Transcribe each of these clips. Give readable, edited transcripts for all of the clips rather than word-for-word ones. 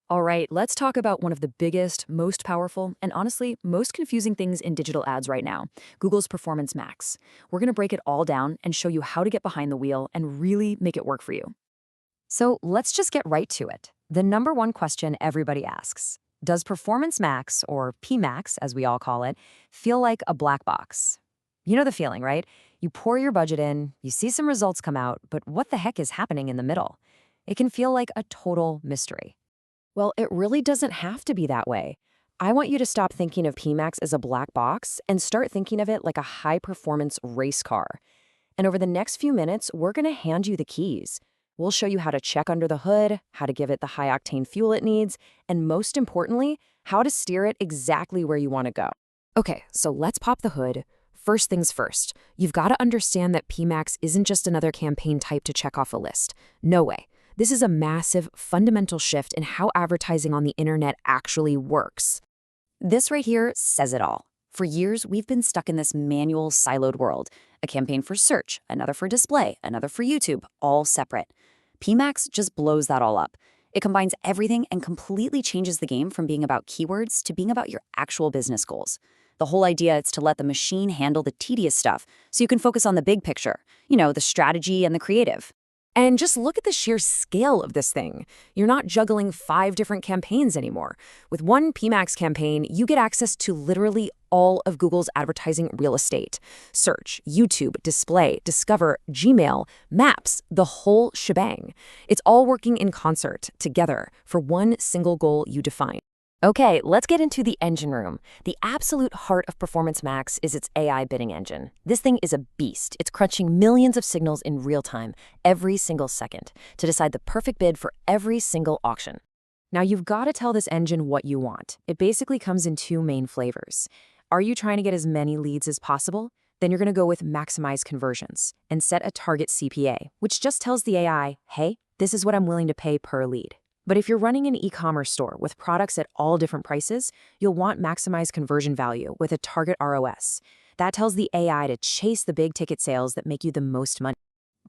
All right, let's talk about one of the biggest, most powerful, and honestly, most confusing things in digital ads right now, Google's Performance Max. We're going to break it all down and show you how to get behind the wheel and really make it work for you. So let's just get right to it. The number one question everybody asks: does Performance Max, or PMax as we all call it, feel like a black box? You know the feeling, right? You pour your budget in, you see some results come out, but what the heck is happening in the middle? It can feel like a total mystery. Well, it really doesn't have to be that way. I want you to stop thinking of PMax as a black box and start thinking of it like a high-performance race car. And over the next few minutes, we're going to hand you the keys. We'll show you how to check under the hood, how to give it the high-octane fuel it needs, and most importantly, how to steer it exactly where you want to go. Okay, so let's pop the hood. First things first, you've got to understand that PMax isn't just another campaign type to check off a list. No way. This is a massive, fundamental shift in how advertising on the internet actually works. This right here says it all. For years, we've been stuck in this manual, siloed world. A campaign for search, another for display, another for YouTube, all separate. PMax just blows that all up. It combines everything and completely changes the game from being about keywords to being about your actual business goals. The whole idea is to let the machine handle the tedious stuff so you can focus on the big picture, the strategy and the creative. And just look at the sheer scale of this thing. You're not juggling 5 different campaigns anymore. With one PMax campaign, you get access to literally all of Google's advertising real estate. Search, YouTube, display, discover, Gmail, maps, the whole shebang. It's all working in concert, together, for one single goal you define. Okay, let's get into the engine room. The absolute heart of Performance Max is its AI bidding engine. This thing is a beast. It's crunching millions of signals in real time, every single second, to decide the perfect bid for every single auction. Now, you've got to tell this engine what you want. It basically comes in 2 main flavors. Are you trying to get as many leads as possible? Then you're going to go with maximize conversions and set a target CPA, which just tells the AI, hey, this is what I'm willing to pay per lead. But if you're running an e-commerce store with products at all different prices, you'll want maximize conversion value with a target ROS. That tells the AI to chase the big ticket sales that make you the most money.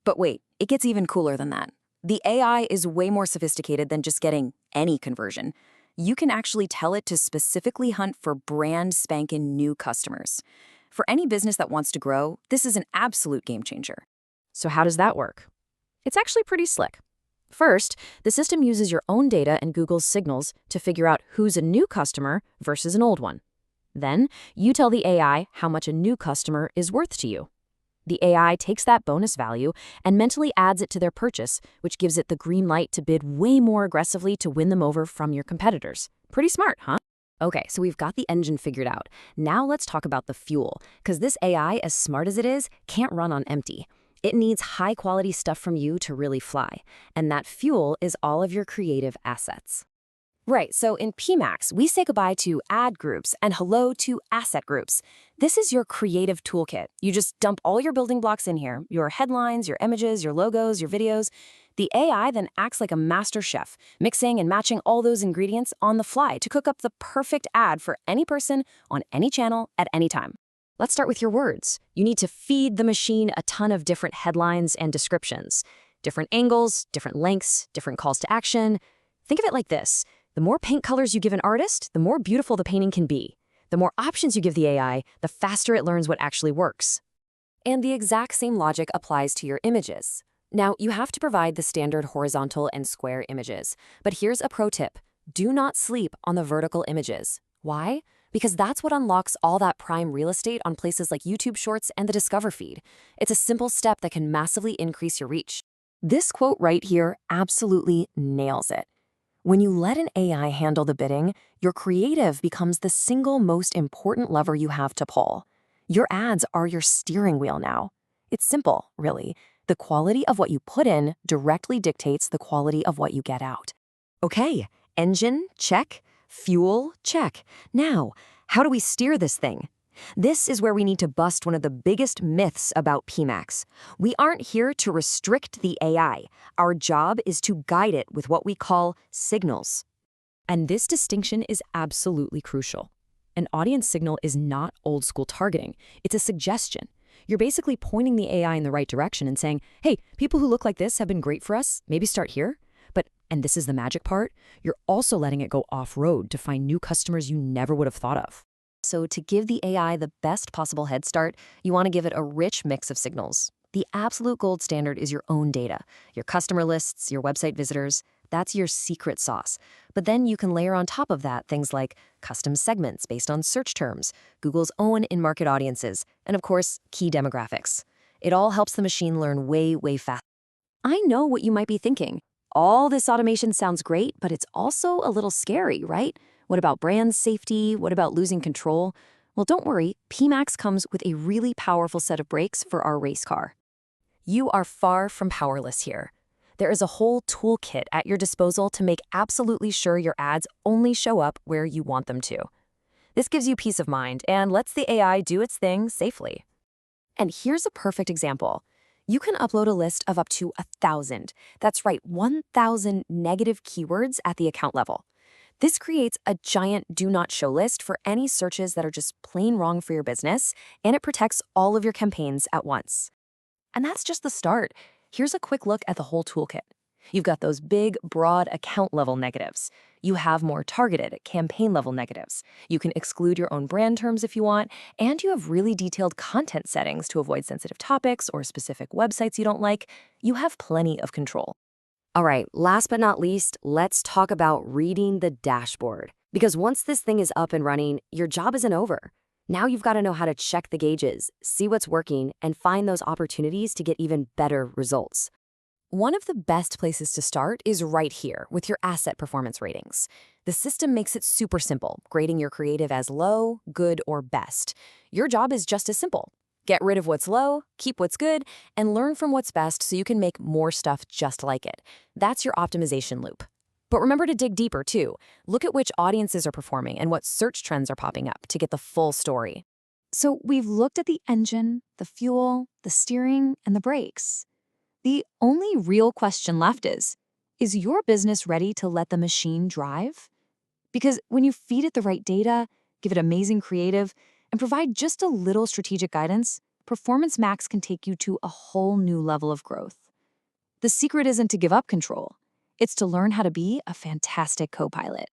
But wait, it gets even cooler than that. The AI is way more sophisticated than just getting any conversion. You can actually tell it to specifically hunt for brand spanking new customers. For any business that wants to grow, this is an absolute game changer. So how does that work? It's actually pretty slick. First, the system uses your own data and Google's signals to figure out who's a new customer versus an old one. Then, you tell the AI how much a new customer is worth to you. The AI takes that bonus value and mentally adds it to their purchase, which gives it the green light to bid way more aggressively to win them over from your competitors. Pretty smart, huh? Okay, so we've got the engine figured out. Now let's talk about the fuel, because this AI, as smart as it is, can't run on empty. It needs high-quality stuff from you to really fly, and that fuel is all of your creative assets. Right, so in PMax, we say goodbye to ad groups and hello to asset groups. This is your creative toolkit. You just dump all your building blocks in here, your headlines, your images, your logos, your videos. The AI then acts like a master chef, mixing and matching all those ingredients on the fly to cook up the perfect ad for any person on any channel at any time. Let's start with your words. You need to feed the machine a ton of different headlines and descriptions. Different angles, different lengths, different calls to action. Think of it like this. The more paint colors you give an artist, the more beautiful the painting can be. The more options you give the AI, the faster it learns what actually works. And the exact same logic applies to your images. Now, you have to provide the standard horizontal and square images. But here's a pro tip. Do not sleep on the vertical images. Why? Because that's what unlocks all that prime real estate on places like YouTube Shorts and the Discover feed. It's a simple step that can massively increase your reach. This quote right here absolutely nails it. When you let an AI handle the bidding, your creative becomes the single most important lever you have to pull. Your ads are your steering wheel now. It's simple, really. The quality of what you put in directly dictates the quality of what you get out. Okay, engine, check. Fuel, check. Now, how do we steer this thing? This is where we need to bust one of the biggest myths about PMax. We aren't here to restrict the AI. Our job is to guide it with what we call signals. And this distinction is absolutely crucial. An audience signal is not old-school targeting. It's a suggestion. You're basically pointing the AI in the right direction and saying, hey, people who look like this have been great for us. Maybe start here. And this is the magic part, you're also letting it go off-road to find new customers you never would have thought of. So to give the AI the best possible head start, you want to give it a rich mix of signals. The absolute gold standard is your own data, your customer lists, your website visitors. That's your secret sauce. But then you can layer on top of that things like custom segments based on search terms, Google's own in-market audiences, and of course, key demographics. It all helps the machine learn way faster. I know what you might be thinking. All this automation sounds great, but it's also a little scary, right? What about brand safety? What about losing control? Well, don't worry, PMax comes with a really powerful set of brakes for our race car. You are far from powerless here. There is a whole toolkit at your disposal to make absolutely sure your ads only show up where you want them to. This gives you peace of mind and lets the AI do its thing safely. And here's a perfect example. You can upload a list of up to 1,000. That's right, 1,000 negative keywords at the account level. This creates a giant do not show list for any searches that are just plain wrong for your business, and it protects all of your campaigns at once. And that's just the start. Here's a quick look at the whole toolkit. You've got those big, broad account-level negatives. You have more targeted campaign-level negatives. You can exclude your own brand terms if you want, and you have really detailed content settings to avoid sensitive topics or specific websites you don't like. You have plenty of control. All right, last but not least, let's talk about reading the dashboard. Because once this thing is up and running, your job isn't over. Now you've got to know how to check the gauges, see what's working, and find those opportunities to get even better results. One of the best places to start is right here with your asset performance ratings. The system makes it super simple, grading your creative as low, good, or best. Your job is just as simple. Get rid of what's low, keep what's good, and learn from what's best so you can make more stuff just like it. That's your optimization loop. But remember to dig deeper, too. Look at which audiences are performing and what search trends are popping up to get the full story. So we've looked at the engine, the fuel, the steering, and the brakes. The only real question left is your business ready to let the machine drive? Because when you feed it the right data, give it amazing creative, and provide just a little strategic guidance, Performance Max can take you to a whole new level of growth. The secret isn't to give up control. It's to learn how to be a fantastic co-pilot.